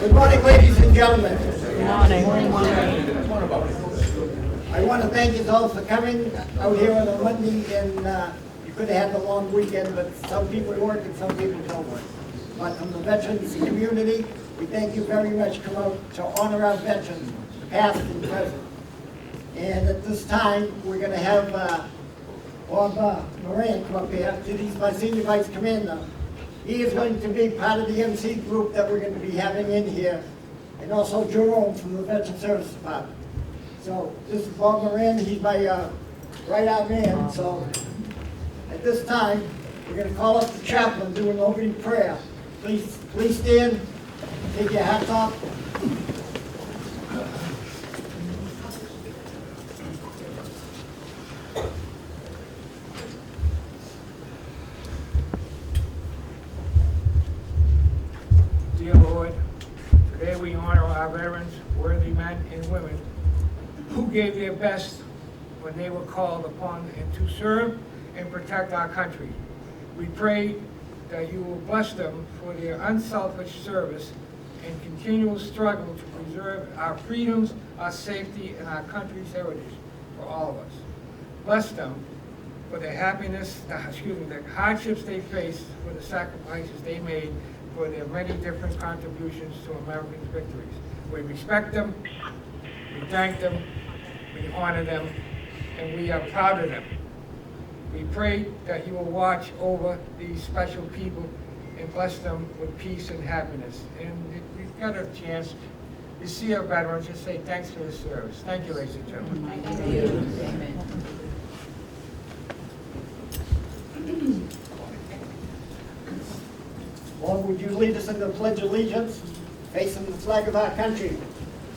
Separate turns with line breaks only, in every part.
Good morning, ladies and gentlemen.
Good morning.
I want to thank you all for coming out here on a Monday, and you could have had the long weekend, but some people work and some people don't work. But from the veterans community, we thank you very much. Come out to honor our veterans, past and present. And at this time, we're going to have Bob Moran come up here. He's my senior vice commander. He is going to be part of the MC group that we're going to be having in here, and also Jerome from the Veteran Service Department. So this is Bob Moran. He's my right-arm man. So at this time, we're going to call up the chaplain, do an opening prayer. Please stand, take your hats off.
Dear Lord, today we honor our veterans, worthy men and women who gave their best when they were called upon and to serve and protect our country. We pray that you will bless them for their unselfish service and continual struggle to preserve our freedoms, our safety, and our country's heritage for all of us. Bless them for their happiness, the hardships they faced, for the sacrifices they made, for their many different contributions to America's victories. We respect them, we thank them, we honor them, and we are proud of them. We pray that you will watch over these special people and bless them with peace and happiness. And if you've got a chance, you see a veteran, just say thanks for his service. Thank you, ladies and gentlemen.
Thank you. Amen.
Bob, would you lead us in the Pledge of Allegiance, facing the flag of our country,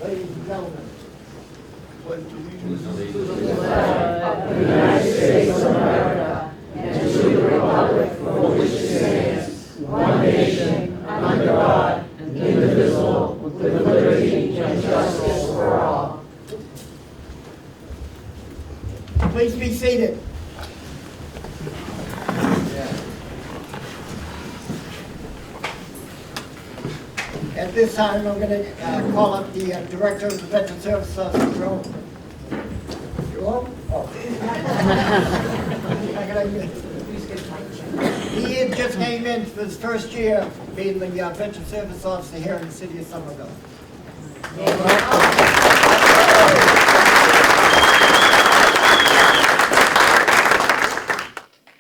ladies and gentlemen? Pledge allegiance to the
flag of the United States of America and to the republic for which it stands, one nation, under God, indivisible, with liberty and justice for all.
Please be seated. At this time, I'm going to call up the Director of the Veteran Service, Jerome. Jerome? Oh. He just came in for his first year being the Veteran Service Officer here in the city of Somerville.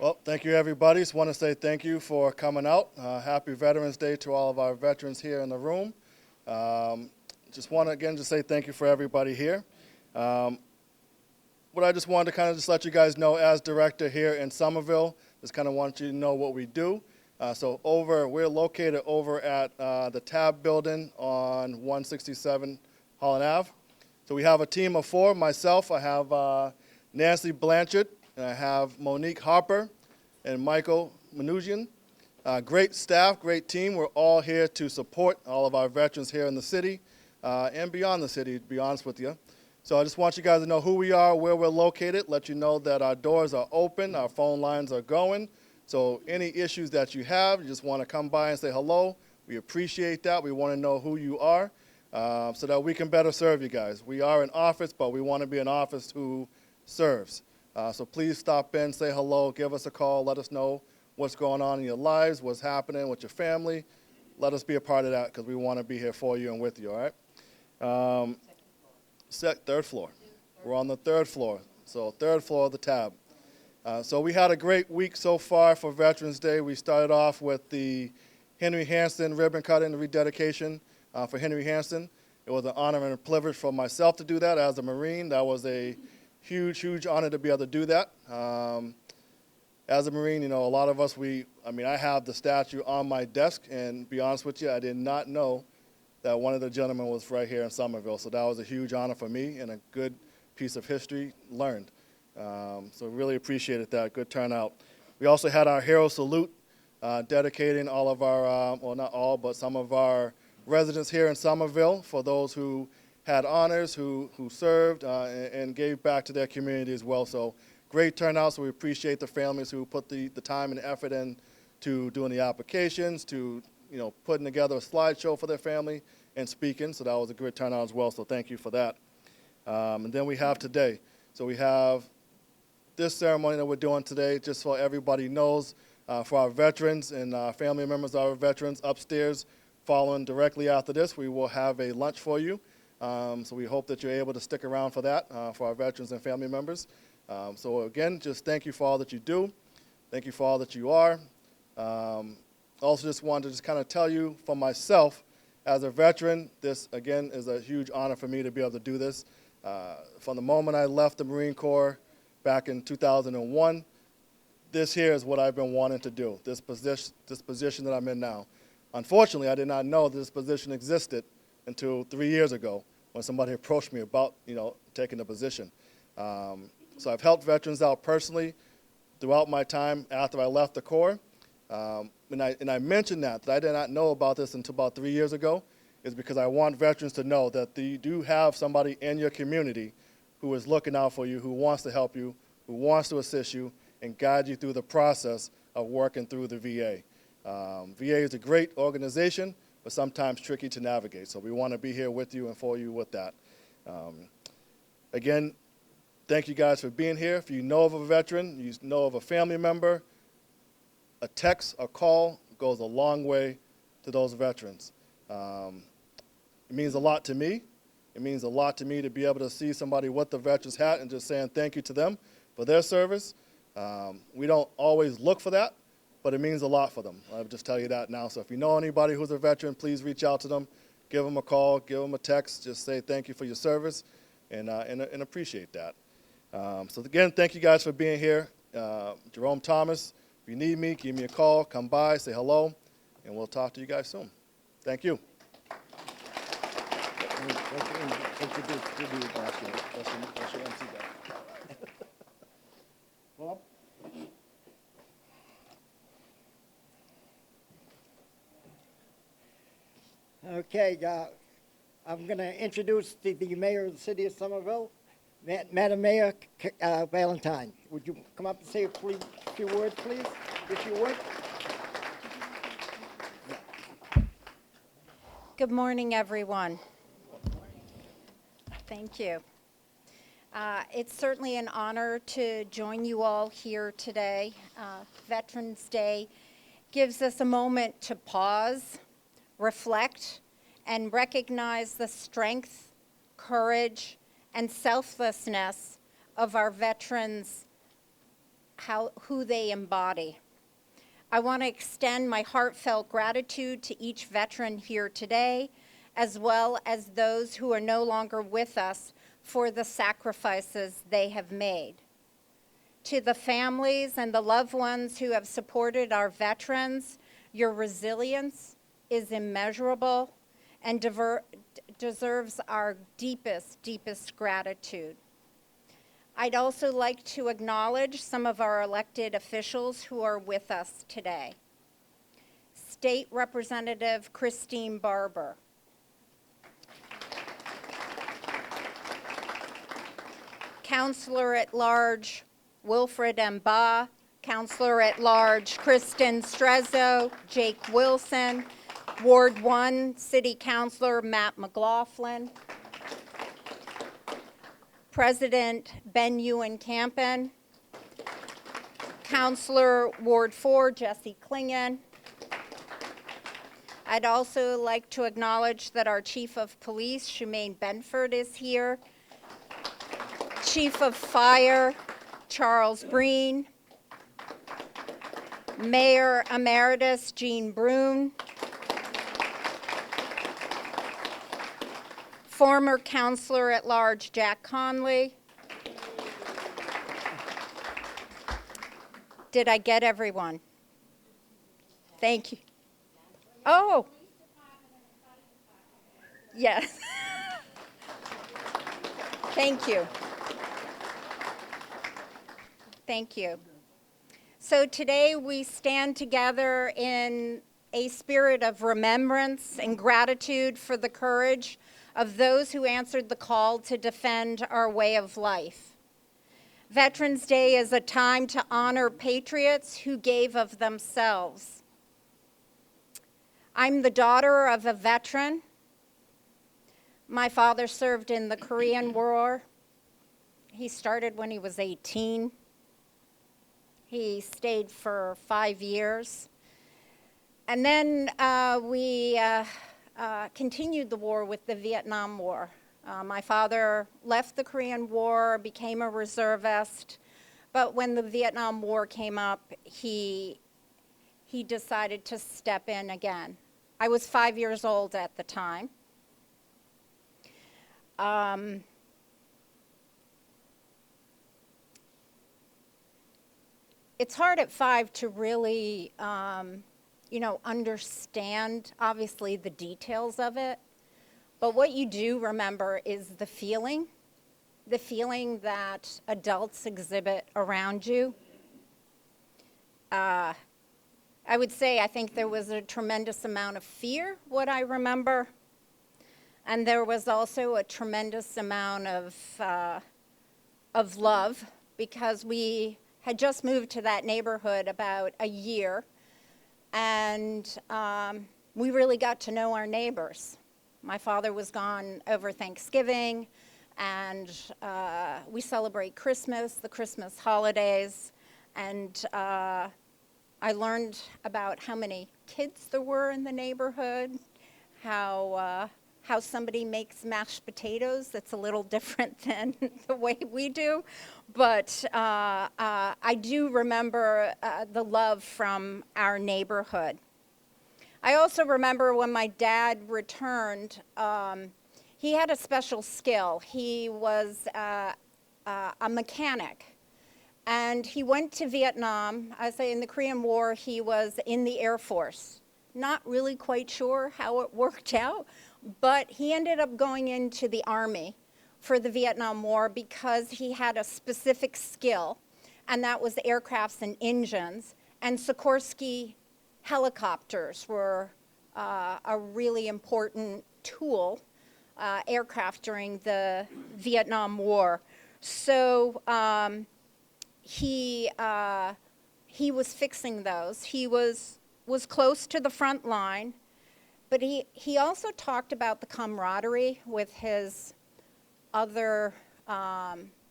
Well, thank you, everybody. Just want to say thank you for coming out. Happy Veterans Day to all of our veterans here in the room. Just want to, again, just say thank you for everybody here. What I just wanted to kind of just let you guys know as director here in Somerville, just kind of want you to know what we do. We're located over at the Tab building on 167 Holland Ave. So we have a team of 4. Myself, I have Nancy Blanchard, and I have Monique Harper and Michael Manugian. Great staff, great team. We're all here to support all of our veterans here in the city and beyond the city, to be honest with you. So I just want you guys to know who we are, where we're located, let you know that our doors are open, our phone lines are going. So any issues that you have, you just want to come by and say hello. We appreciate that. We want to know who you are so that we can better serve you guys. We are an office, but we want to be an office who serves. So please stop in, say hello, give us a call, let us know what's going on in your lives, what's happening with your family. Let us be a part of that because we want to be here for you and with you, all right? Third floor. We're on the 3rd floor, so 3rd floor of the Tab. So we had a great week so far for Veterans Day. We started off with the Henry Hansen ribbon cutting and rededication for Henry Hansen. It was an honor and a privilege for myself to do that as a Marine. That was a huge, huge honor to be able to do that. As a Marine, you know, a lot of us, I have the statue on my desk, and to be honest with you, I did not know that one of the gentlemen was right here in Somerville. So that was a huge honor for me and a good piece of history learned. So really appreciated that, good turnout. We also had our hero salute dedicating all of our, well, not all, but some of our residents here in Somerville for those who had honors, who served and gave back to their community as well. So great turnout, so we appreciate the families who put the time and effort in to doing the applications, to putting together a slideshow for their family and speaking, so that was a good turnout as well, so thank you for that. And then we have today. So we have this ceremony that we're doing today, just so everybody knows, for our veterans and family members of our veterans upstairs. Following directly after this, we will have a lunch for you. So we hope that you're able to stick around for that, for our veterans and family members. So again, just thank you for all that you do. Thank you for all that you are. Also just wanted to just kind of tell you for myself, as a veteran, this again is a huge honor for me to be able to do this. From the moment I left the Marine Corps back in 2001, this here is what I've been wanting to do, this position that I'm in now. Unfortunately, I did not know this position existed until 3 years ago when somebody approached me about, taking the position. So I've helped veterans out personally throughout my time after I left the Corps. And I mentioned that I did not know about this until about 3 years ago, is because I want veterans to know that you do have somebody in your community who is looking out for you, who wants to help you, who wants to assist you, and guide you through the process of working through the VA. VA is a great organization, but sometimes tricky to navigate. So we want to be here with you and for you with that. Again, thank you guys for being here. If you know of a veteran, you know of a family member, a text, a call goes a long way to those veterans. It means a lot to me. It means a lot to me to be able to see somebody with the veteran's hat and just saying thank you to them for their service. We don't always look for that, but it means a lot for them. I'll just tell you that now. So if you know anybody who's a veteran, please reach out to them, give them a call, give them a text, just say thank you for your service, and appreciate that. So again, thank you guys for being here. Jerome Thomas, if you need me, give me a call, come by, say hello, and we'll talk to you guys soon. Thank you.
Bob? Okay, I'm going to introduce the mayor of the city of Somerville, Madam Mayor Ballantyne. Would you come up and say a few words, please, if you would?
Good morning, everyone. Thank you. It's certainly an honor to join you all here today. Veterans Day gives us a moment to pause, reflect, and recognize the strength, courage, and selflessness of our veterans, who they embody. I want to extend my heartfelt gratitude to each veteran here today, as well as those who are no longer with us, for the sacrifices they have made. To the families and the loved ones who have supported our veterans, your resilience is immeasurable and deserves our deepest, deepest gratitude. I'd also like to acknowledge some of our elected officials who are with us today. State Representative Christine Barber. Councilor at Large Wilfred M. Baugh, Councilor at Large Kristen Strezzo, Jake Wilson, Ward 1 City Councilor Matt McLaughlin, President Ben Ewan Campen, Councilor Ward 4 Jesse Klingon. I'd also like to acknowledge that our Chief of Police, Shumaine Benford, is here. Chief of Fire, Charles Breen. Mayor Emeritus, Jean Brune. Former Councilor at Large, Jack Conley. Did I get everyone? Thank you. Oh. Yes. Thank you. Thank you. So today we stand together in a spirit of remembrance and gratitude for the courage of those who answered the call to defend our way of life. Veterans Day is a time to honor patriots who gave of themselves. I'm the daughter of a veteran. My father served in the Korean War. He started when he was 18. He stayed for 5 years. And then we continued the war with the Vietnam War. My father left the Korean War, became a reservist, but when the Vietnam War came up, he decided to step in again. I was 5 years old at the time. It's hard at 5 to really, understand, obviously, the details of it. But what you do remember is the feeling that adults exhibit around you. I would say I think there was a tremendous amount of fear, what I remember. And there was also a tremendous amount of love, because we had just moved to that neighborhood about a year, and we really got to know our neighbors. My father was gone over Thanksgiving, and we celebrate Christmas, the Christmas holidays, and I learned about how many kids there were in the neighborhood, how somebody makes mashed potatoes that's a little different than the way we do. But I do remember the love from our neighborhood. I also remember when my dad returned, he had a special skill. He was a mechanic. And he went to Vietnam. I say in the Korean War, he was in the Air Force. Not really quite sure how it worked out, but he ended up going into the Army for the Vietnam War because he had a specific skill, and that was aircrafts and engines. And Sikorsky helicopters were a really important tool, aircraft during the Vietnam War. So he was fixing those. He was close to the front line, but he also talked about the camaraderie with his other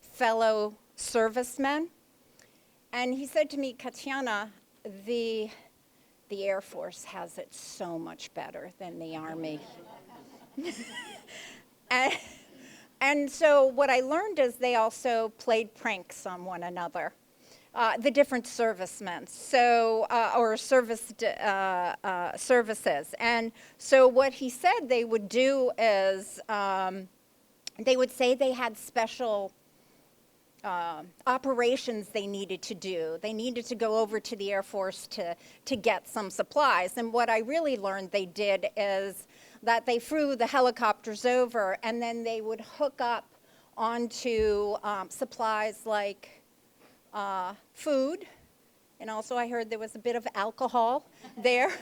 fellow servicemen. And he said to me, Katjana, the Air Force has it so much better than the Army. And so what I learned is they also played pranks on one another, the different servicemen, or services. And so what he said they would do is they would say they had special operations they needed to do. They needed to go over to the Air Force to get some supplies. And what I really learned they did is that they flew the helicopters over, and then they would hook up onto supplies like food, and also I heard there was a bit of alcohol there,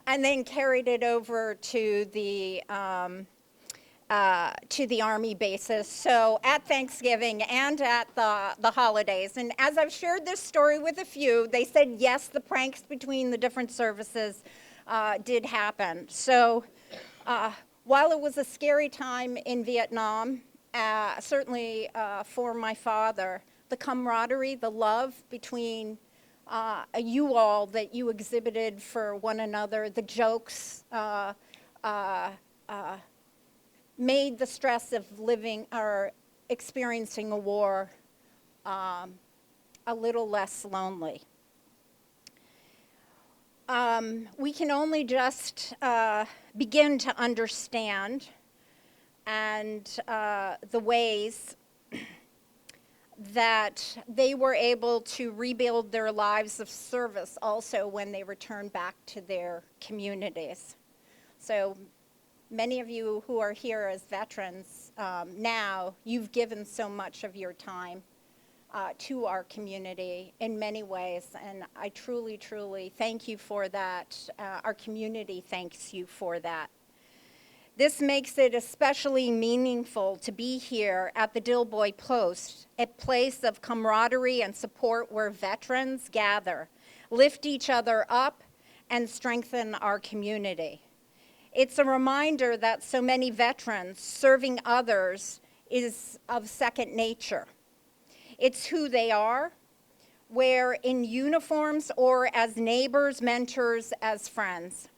and then carried it over to the Army bases, so at Thanksgiving and at the holidays. And as I've shared this story with a few, they said yes, the pranks between the different services did happen. So while it was a scary time in Vietnam, certainly for my father, the camaraderie, the love between you all that you exhibited for one another, the jokes, made the stress of living or experiencing a war a little less lonely. We can only just begin to understand and the ways that they were able to rebuild their lives of service also when they returned back to their communities. So many of you who are here as veterans now, you've given so much of your time to our community in many ways, and I truly, truly thank you for that. Our community thanks you for that. This makes it especially meaningful to be here at the Dilboy Post, a place of camaraderie and support where veterans gather, lift each other up, and strengthen our community. It's a reminder that so many veterans serving others is of second nature. It's who they are, whether in uniforms or as neighbors, mentors, as friends.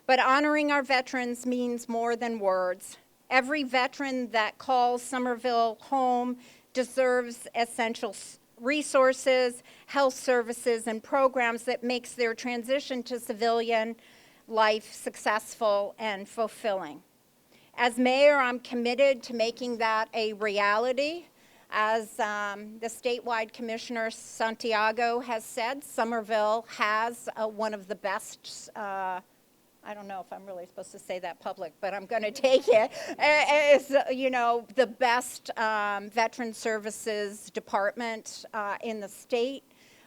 But honoring our veterans means more than words. Every veteran that calls Somerville home deserves essential resources, health services, and programs that makes their transition to civilian life successful and fulfilling. As mayor, I'm committed to making that a reality. As the statewide commissioner Santiago has said, Somerville has one of the best, I don't know if I'm really supposed to say that public, but I'm going to take it, as, the best veteran services department in the state.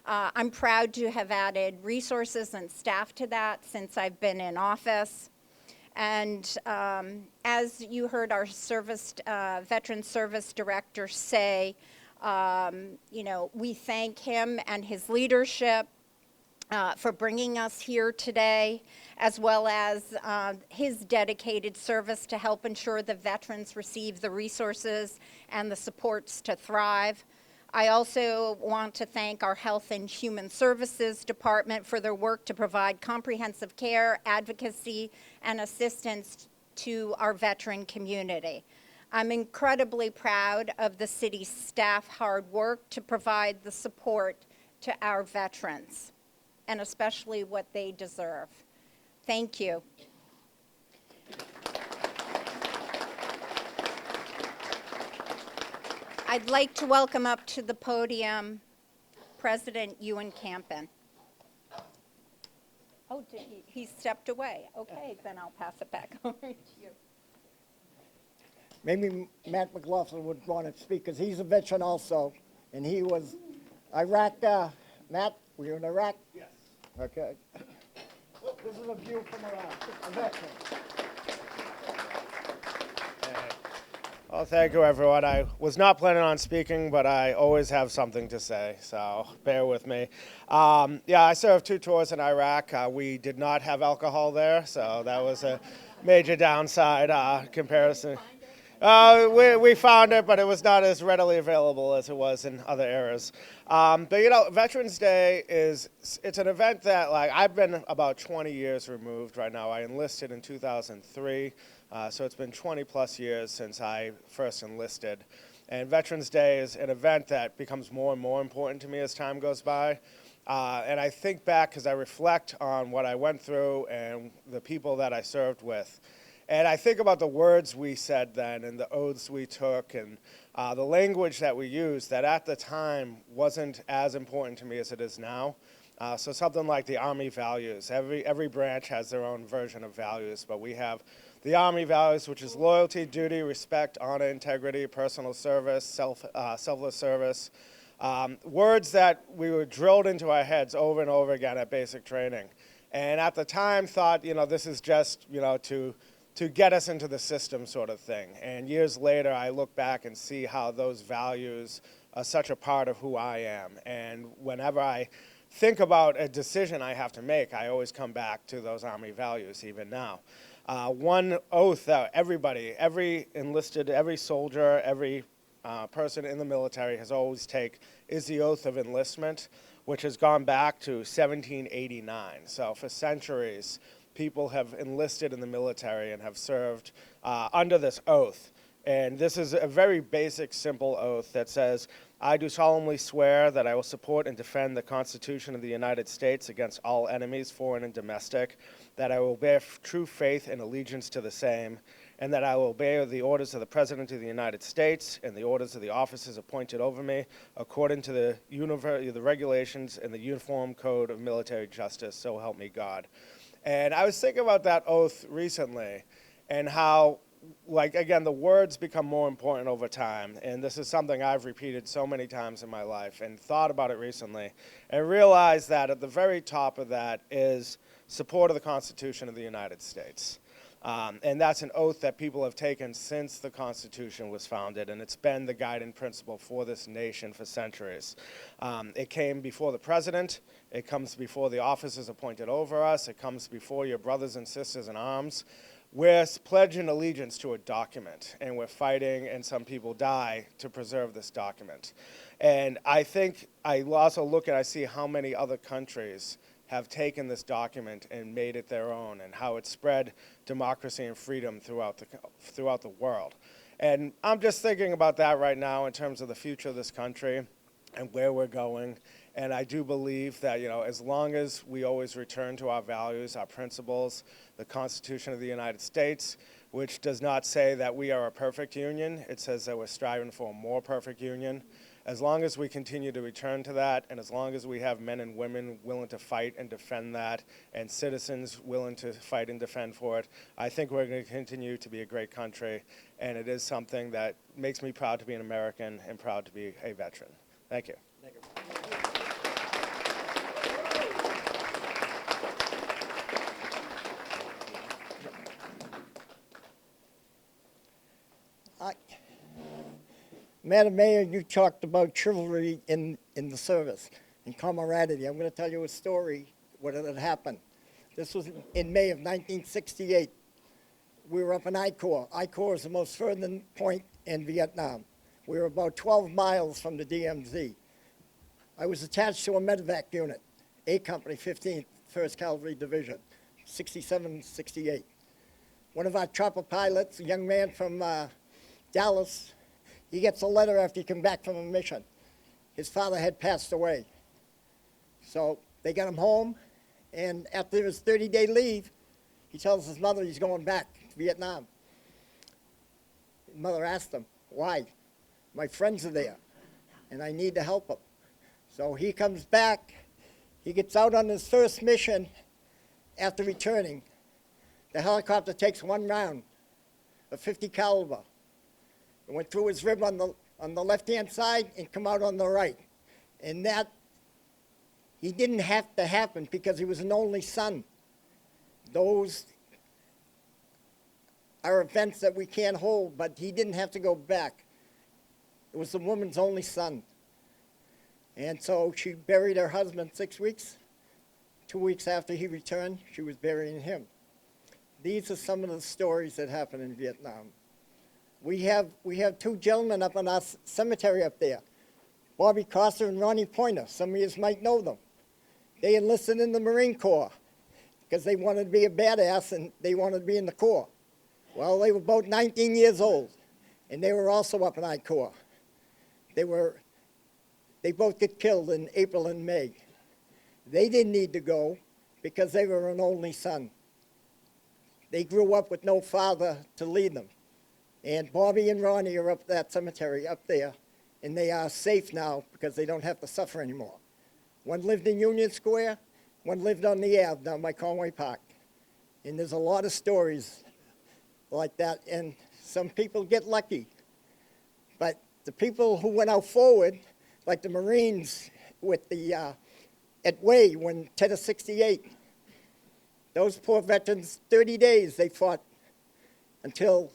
I'm proud to have added resources and staff to that since I've been in office. And as you heard our veteran service director say, we thank him and his leadership for bringing us here today, as well as his dedicated service to help ensure the veterans receive the resources and the supports to thrive. I also want to thank our Health and Human Services Department for their work to provide comprehensive care, advocacy, and assistance to our veteran community. I'm incredibly proud of the city's staff hard work to provide the support to our veterans, and especially what they deserve. Thank you. I'd like to welcome up to the podium President Ewan Campen. Oh, he stepped away. Okay, then I'll pass it back over to you.
Maybe Matt McLaughlin would want to speak, because he's a veteran also, and he was Iraq. Matt, were you in Iraq?
Yes.
Okay. This is a view from Iraq, a veteran.
Well, thank you, everyone. I was not planning on speaking, but I always have something to say, so bear with me. I served 2 tours in Iraq. We did not have alcohol there, so that was a major downside comparison. We found it, but it was not as readily available as it was in other eras. Veterans Day it's an event that, I've been about 20 years removed right now. I enlisted in 2003, so it's been 20 plus years since I first enlisted. And Veterans Day is an event that becomes more and more important to me as time goes by. And I think back as I reflect on what I went through and the people that I served with. And I think about the words we said then and the oaths we took and the language that we used that at the time wasn't as important to me as it is now. So something like the Army values. Every branch has their own version of values, but we have the Army values, which is loyalty, duty, respect, honor, integrity, personal service, selfless service. Words that we were drilled into our heads over and over again at basic training. And at the time thought, this is just, to get us into the system sort of thing. And years later, I look back and see how those values are such a part of who I am. And whenever I think about a decision I have to make, I always come back to those Army values, even now. One oath that every enlisted, every soldier, every person in the military has always taken is the oath of enlistment, which has gone back to 1789. So for centuries, people have enlisted in the military and have served under this oath. And this is a very basic, simple oath that says, I do solemnly swear that I will support and defend the Constitution of the United States against all enemies, foreign and domestic, that I will bear true faith and allegiance to the same, and that I will obey the orders of the President of the United States and the orders of the officers appointed over me, according to the regulations and the Uniform Code of Military Justice, so help me God. And I was thinking about that oath recently and how, again, the words become more important over time. And this is something I've repeated so many times in my life and thought about it recently and realized that at the very top of that is support of the Constitution of the United States. And that's an oath that people have taken since the Constitution was founded, and it's been the guiding principle for this nation for centuries. It came before the president, it comes before the officers appointed over us, it comes before your brothers and sisters in arms. We're pledging allegiance to a document, and we're fighting, and some people die to preserve this document. And I think I also look and I see how many other countries have taken this document and made it their own, and how it spread democracy and freedom throughout the world. And I'm just thinking about that right now in terms of the future of this country and where we're going. And I do believe that, as long as we always return to our values, our principles, the Constitution of the United States, which does not say that we are a perfect union, it says that we're striving for a more perfect union. As long as we continue to return to that, and as long as we have men and women willing to fight and defend that, and citizens willing to fight and defend for it, I think we're going to continue to be a great country, and it is something that makes me proud to be an American and proud to be a veteran. Thank you.
Thank you. Madam Mayor, you talked about chivalry in the service and camaraderie. I'm going to tell you a story, what had happened. This was in May of 1968. We were up in I Corps. I Corps is the most southern point in Vietnam. We were about 12 miles from the DMZ. I was attached to a medevac unit, A Company, 15th, 1st Cavalry Division, 67, 68. One of our chopper pilots, a young man from Dallas, he gets a letter after he came back from a mission. His father had passed away. So they got him home, and after his 30-day leave, he tells his mother he's going back to Vietnam. His mother asked him, why? My friends are there, and I need to help them. So he comes back. He gets out on his first mission after returning. The helicopter takes one round, a .50 caliber. It went through his rib on the left-hand side and come out on the right. And that, he didn't have to happen because he was an only son. Those are events that we can't hold, but he didn't have to go back. It was the woman's only son. And so she buried her husband 6 weeks. 2 weeks after he returned, she was burying him. These are some of the stories that happened in Vietnam. We have two gentlemen up in our cemetery up there, Bobby Coster and Ronnie Pointer. Some of you might know them. They enlisted in the Marine Corps because they wanted to be a badass and they wanted to be in the Corps. Well, they were both 19 years old, and they were also up in I Corps. They both get killed in April and May. They didn't need to go because they were an only son. They grew up with no father to lead them. And Bobby and Ronnie are up at that cemetery up there, and they are safe now because they don't have to suffer anymore. One lived in Union Square, one lived on the Ave down by Conway Park. And there's a lot of stories like that, and some people get lucky. But the people who went out forward, like the Marines with the, at Way when Tet 68, those poor veterans, 30 days they fought until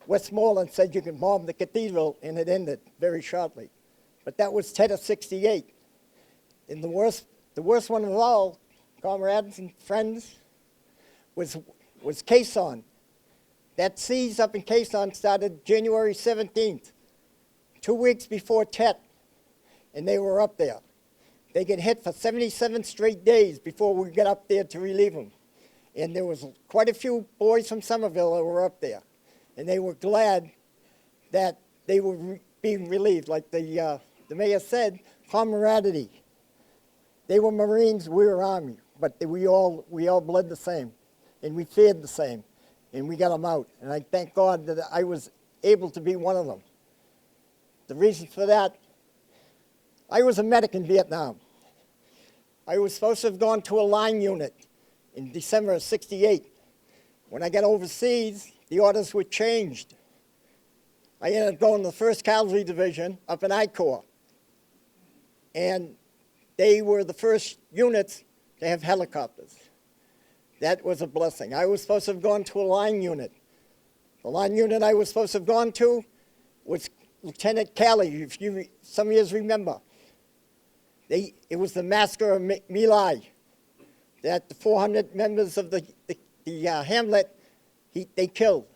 Westmoreland said you can bomb the cathedral, and it ended very shortly. But that was Tet 68. And the worst one of all, comrades and friends, was Quezon. That siege up in Quezon started January 17th, 2 weeks before Tet, and they were up there. They get hit for 77 straight days before we got up there to relieve them. And there was quite a few boys from Somerville that were up there. And they were glad that they were being relieved. Like the mayor said, camaraderie. They were Marines, we were Army, but we all bled the same, and we feared the same, and we got them out. And I thank God that I was able to be one of them. The reason for that, I was a medic in Vietnam. I was supposed to have gone to a line unit in December of '68. When I got overseas, the orders were changed. I ended up going to the 1st Cavalry Division up in I Corps. And they were the first units to have helicopters. That was a blessing. I was supposed to have gone to a line unit. The line unit I was supposed to have gone to was Lieutenant Calley, if you, some of you remember. It was the massacre of My Lai, that the 400 members of the hamlet, they killed.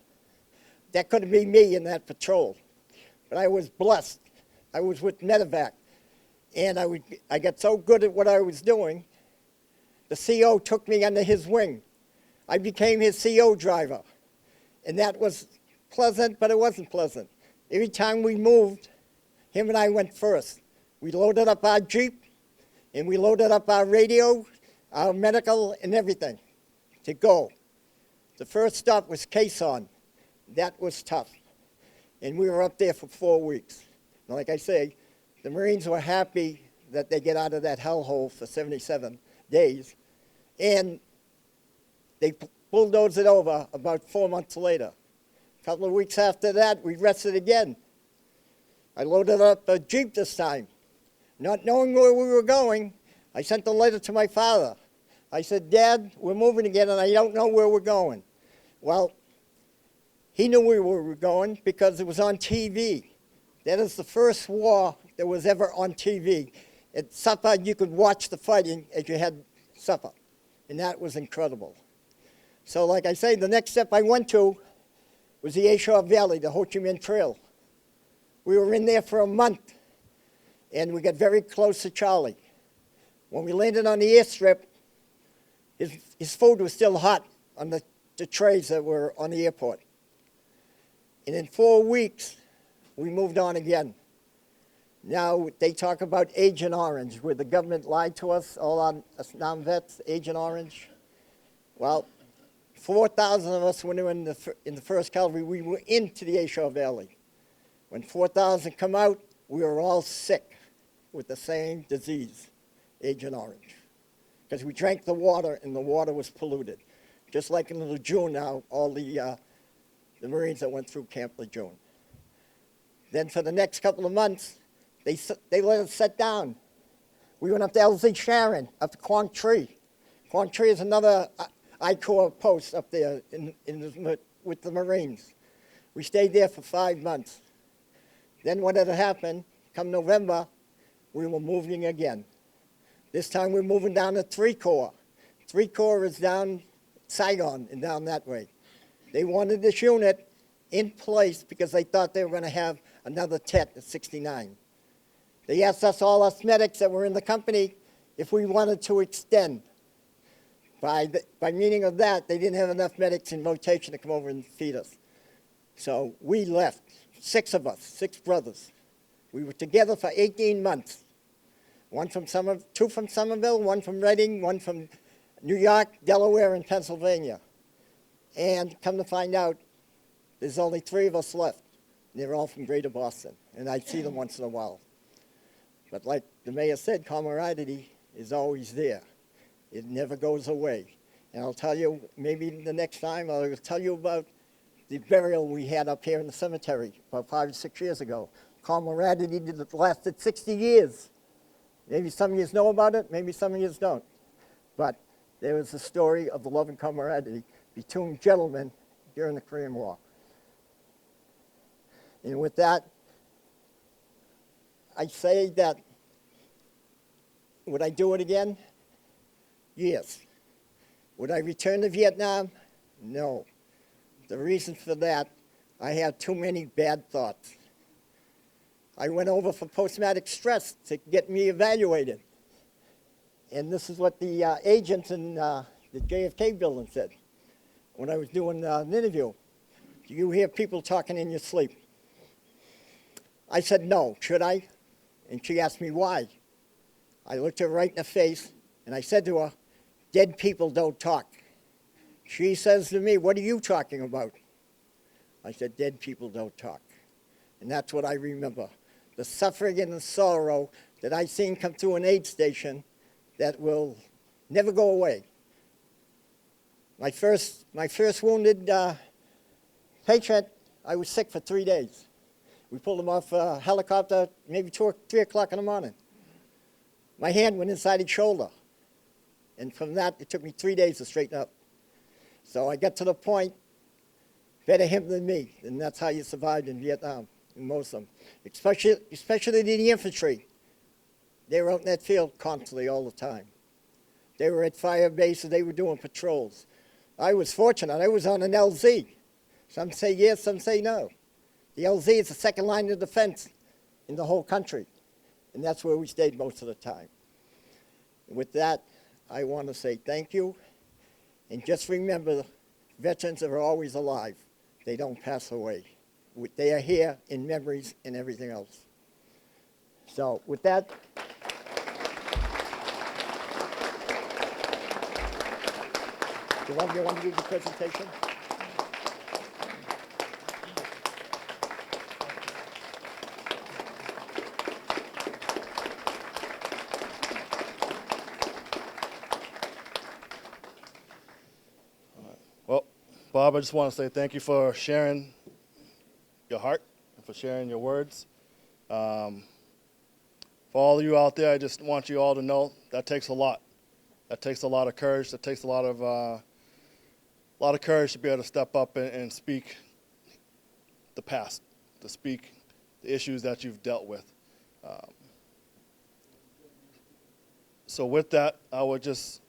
That could have been me in that patrol. But I was blessed. I was with medevac. And I got so good at what I was doing, the CO took me under his wing. I became his CO driver. And that was pleasant, but it wasn't pleasant. Every time we moved, him and I went first. We loaded up our Jeep, and we loaded up our radio, our medical, and everything to go. The first stop was Quezon. That was tough. And we were up there for 4 weeks. And like I say, the Marines were happy that they get out of that hellhole for 77 days. And they bulldozed it over about 4 months later. A couple of weeks after that, we rested again. I loaded up a Jeep this time. Not knowing where we were going, I sent a letter to my father. I said, Dad, we're moving again, and I don't know where we're going. Well, he knew where we were going because it was on TV. That is the first war that was ever on TV. At supper, you could watch the fighting as you had supper, and that was incredible. So like I say, the next step I went to was the Ashore Valley, the Ho Chi Minh Trail. We were in there for a month, and we got very close to Charlie. When we landed on the airstrip, his food was still hot on the trays that were on the airport. And in 4 weeks, we moved on again. Now they talk about Agent Orange, where the government lied to us, all on us non-vets, Agent Orange. Well, 4,000 of us went in the 1st Cavalry. We were into the Ashore Valley. When 4,000 come out, we were all sick with the same disease, Agent Orange, because we drank the water and the water was polluted. Just like in Lejeune now, all the Marines that went through Camp Lejeune. Then for the next couple of months, they let us sit down. We went up to LZ Sharon, up to Quang Tri. Quang Tri is another I-Corps post up there with the Marines. We stayed there for 5 months. Then what had happened, come November, we were moving again. This time we're moving down to 3 Corps. 3 Corps is down Saigon and down that way. They wanted this unit in place because they thought they were going to have another TET at 69. They asked us, all us medics that were in the company, if we wanted to extend. By meaning of that, they didn't have enough medics in rotation to come over and feed us. So we left, 6 of us, 6 brothers. We were together for 18 months. 2 from Somerville, 1 from Reading, 1 from New York, Delaware, and Pennsylvania. And come to find out, there's only 3 of us left. They're all from Greater Boston, and I see them once in a while. But like the mayor said, camaraderie is always there. It never goes away. And I'll tell you, maybe the next time, I'll tell you about the burial we had up here in the cemetery about 5 or 6 years ago. Camaraderie that lasted 60 years. Maybe some of you know about it, maybe some of you don't. But there was a story of the love and camaraderie between gentlemen during the Korean War. And with that, I say that, would I do it again? Yes. Would I return to Vietnam? No. The reason for that, I had too many bad thoughts. I went over for post-traumatic stress to get me evaluated. And this is what the agents in the JFK building said when I was doing an interview. Do you hear people talking in your sleep? I said, no. Should I? And she asked me why. I looked her right in the face, and I said to her, dead people don't talk. She says to me, what are you talking about? I said, dead people don't talk. And that's what I remember. The suffering and the sorrow that I seen come through an aid station that will never go away. My first wounded patient, I was sick for 3 days. We pulled him off a helicopter maybe 2 or 3 o'clock in the morning. My hand went inside his shoulder. And from that, it took me 3 days to straighten up. So I got to the point, better him than me, and that's how you survived in Vietnam, in most of them. Especially the infantry. They were out in that field constantly all the time. They were at fire bases, they were doing patrols. I was fortunate, I was on an LZ. Some say yes, some say no. The LZ is the second line of defense in the whole country, and that's where we stayed most of the time. With that, I want to say thank you, and just remember, veterans are always alive. They don't pass away. They are here in memories and everything else. So with that, you want to do the presentation?
Well, Bob, I just want to say thank you for sharing your heart and for sharing your words. For all of you out there, I just want you all to know that takes a lot. That takes a lot of courage. That takes a lot of courage to be able to step up and speak the past, to speak the issues that you've dealt with. So with that, I would just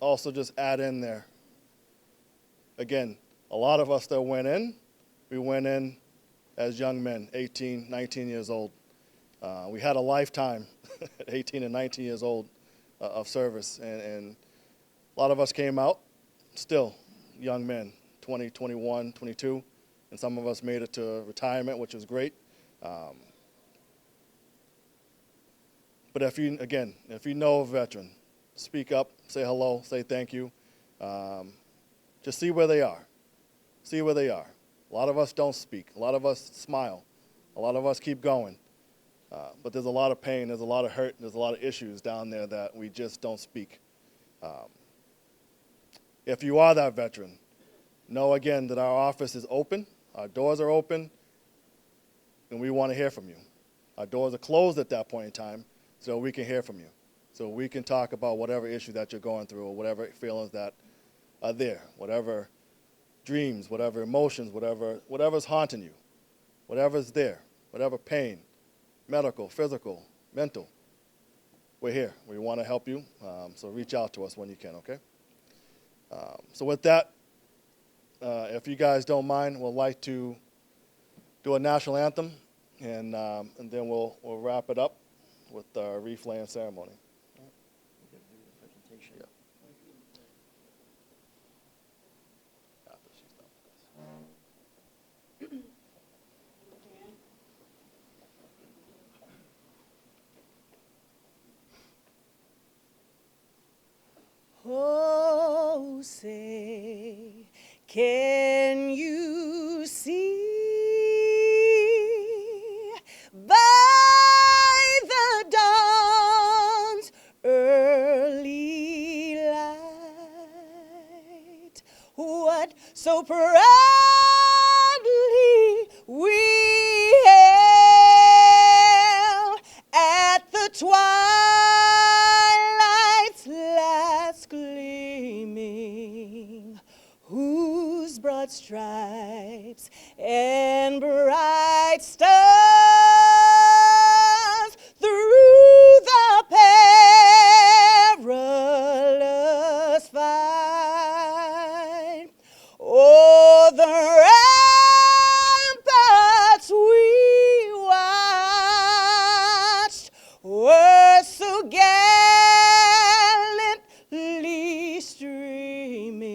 add in there. Again, a lot of us that went in, we went in as young men, 18, 19 years old. We had a lifetime at 18 and 19 years old of service, and a lot of us came out still young men, 20, 21, 22, and some of us made it to retirement, which was great. But if you know a veteran, speak up, say hello, say thank you. Just see where they are. See where they are. A lot of us don't speak. A lot of us smile. A lot of us keep going. But there's a lot of pain, there's a lot of hurt, there's a lot of issues down there that we just don't speak. If you are that veteran, know again that our office is open, our doors are open, and we want to hear from you. Our doors are closed at that point in time, so we can hear from you. So we can talk about whatever issue that you're going through or whatever feelings that are there, whatever dreams, whatever emotions, whatever's haunting you, whatever's there, whatever pain, medical, physical, mental. We're here. We want to help you, so reach out to us when you can, okay? So with that, if you guys don't mind, we'd like to do a national anthem, and then we'll wrap it up with our wreath laying ceremony. Yeah. After she's done with this.
Oh, say, can you see by the dawn's early light what so proudly we hailed at the twilight's last gleaming, whose broad stripes and bright stars through the perilous fight o'er the ramparts we watched were so gallantly streaming,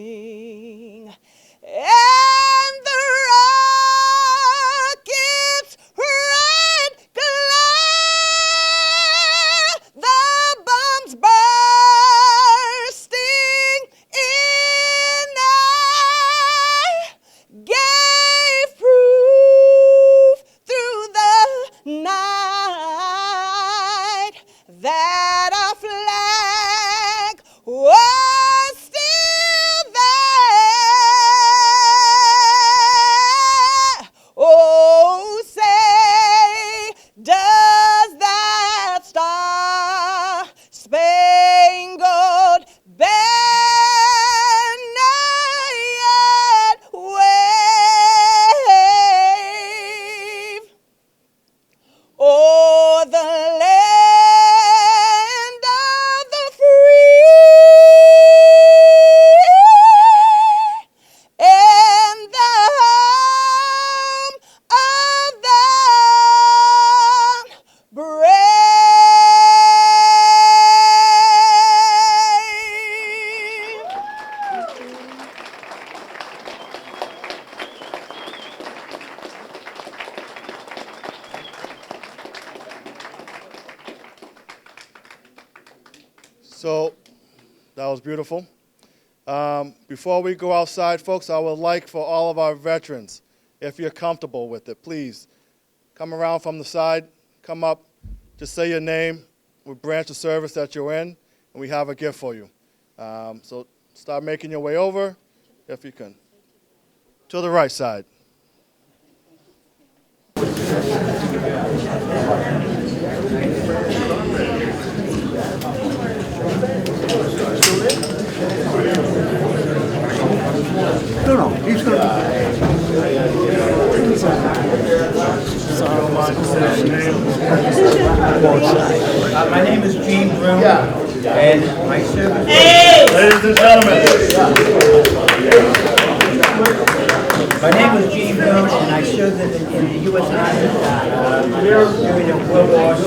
and the rockets
So that was beautiful. Before we go outside, folks, I would like for all of our veterans, if you're comfortable with it, please come around from the side, come up, just say your name, we branch the service that you're in, and we have a gift for you. So start making your way over, if you can. To the right side.
No, he's going
My name is Gene Broom, and my service.
Ladies and gentlemen.
My name is Gene Broom, and I served in the U.S. Army during the World War II.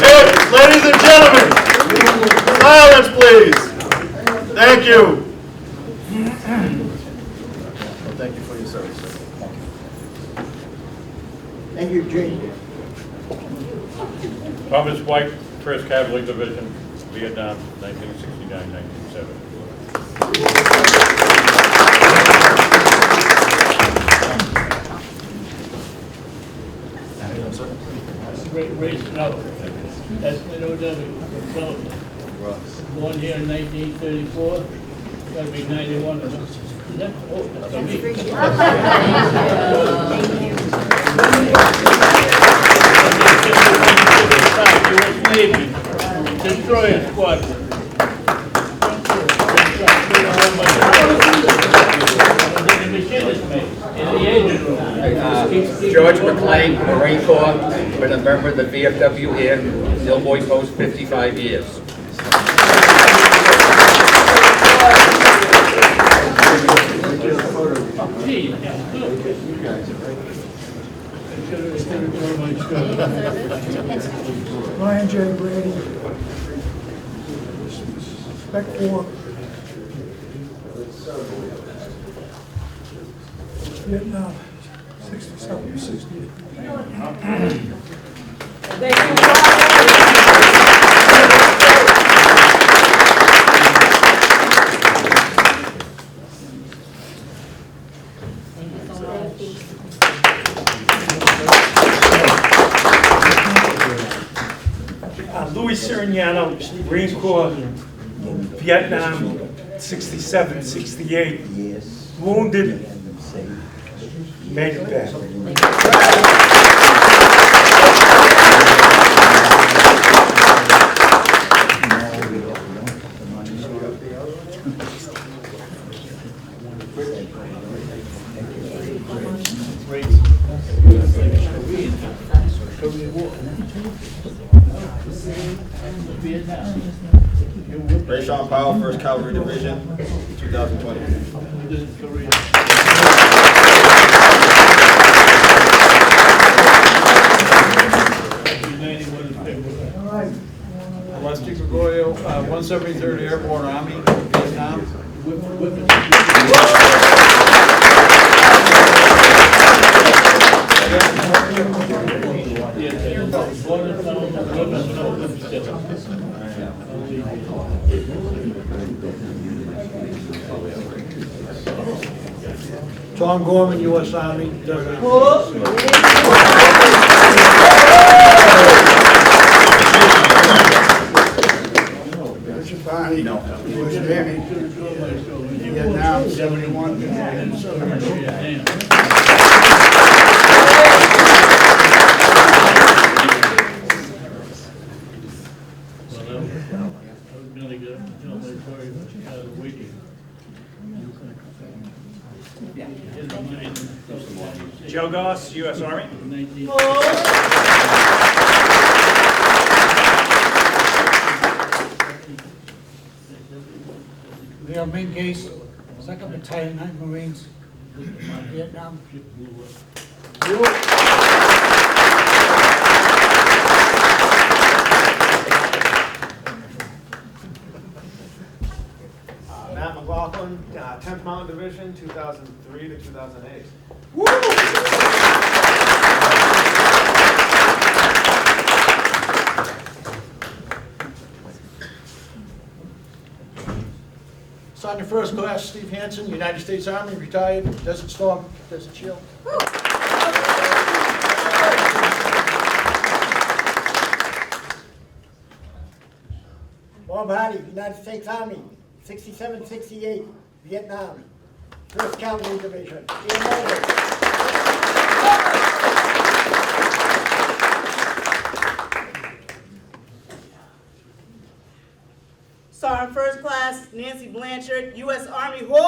Hey, ladies and gentlemen, silence, please. Thank you. Well, thank you for your service, sir.
Thank you, Gene.
Thomas White, 1st Cavalry Division, Vietnam, 1969-1970.
Ray Snow, S-N-O-W, born here in 1934, gotta be 91 or something. That's me. U.S. Navy, destroyer squadron.
George McLean, Marine Corps, been a member of the VFW here, Illinois Post, 55 years.
Ryan J. Brady, Spec 4, Vietnam, 67 68.
Louis Sirignano, Marine Corps, Vietnam, 67, 68. Wounded, made it back.
Ray Sean Powell, 1st Cavalry Division, 2020.
Rusty Gregorio, 173rd Airborne Army, Vietnam.
Tom Gorman, U.S. Army, Richard Barney, U.S. Navy, Vietnam, 71.
Joe Goss, U.S. Army.
Leo Mingase, 2nd Battalion, 9th Marines, Vietnam.
Matt McLaughlin, 10th Mountain Division, 2003 to 2008.
Sergeant First Class Steve Hansen, United States Army, retired, Desert Storm, Desert Shield.
Bob Hardy, United States Army, 67, 68, Vietnam, 1st Cavalry Division. Ian Mulder.
Sergeant First Class Nancy Blanchard, U.S. Army Corps.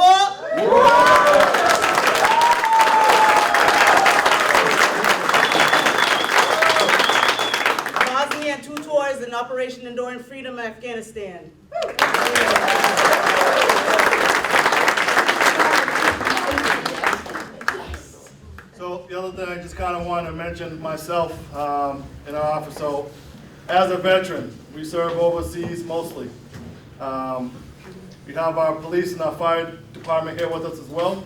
Bosnia and 2 tours in Operation Enduring Freedom, Afghanistan.
So the other thing I just kind of want to mention myself in our office. So as a veteran, we serve overseas mostly. We have our police and our fire department here with us as well.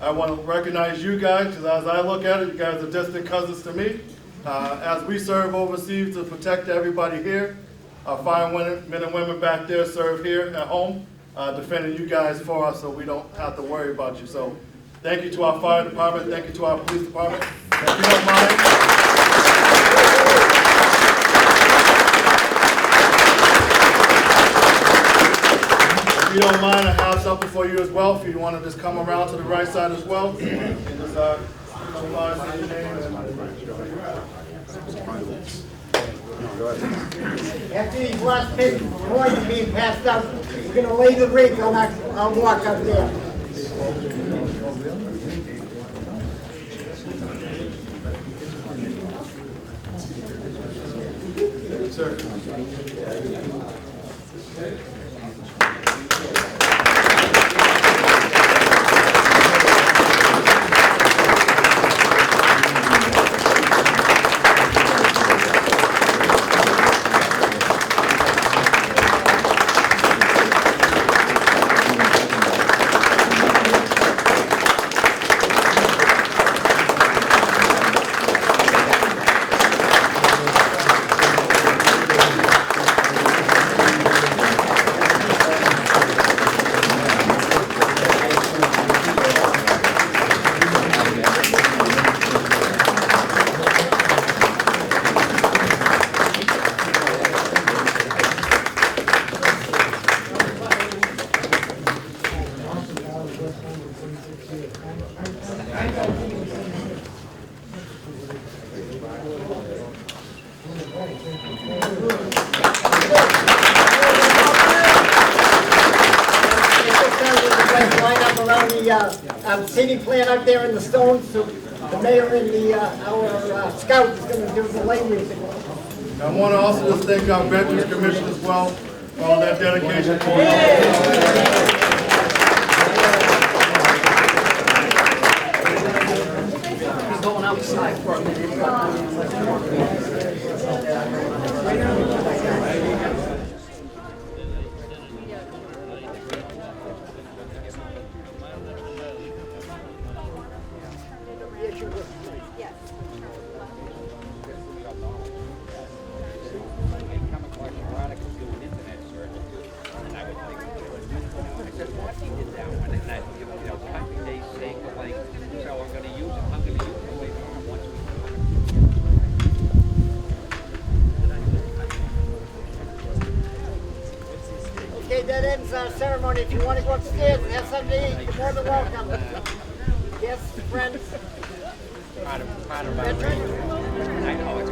I want to recognize you guys, because as I look at it, you guys are distant cousins to me. As we serve overseas to protect everybody here, our firemen and women back there serve here at home, defending you guys for us so we don't have to worry about you. So thank you to our fire department, thank you to our police department. If you don't mind, if you don't mind, I have something for you as well. If you want to just come around to the right side as well. And just, say your name
After these last big coins are being passed out, we're going to lay the wreath on our walk up there.
Sir.
City plan out there in the stones, so the mayor and our scout is going to do the lay wreath.
I want to also just thank our Veterans Commission as well for all that dedication.
Going outside for a minute.
Okay, that ends our ceremony. If you want to go upstairs and have something to eat, you're more than welcome. Yes, friends.
Part of our, I know, it's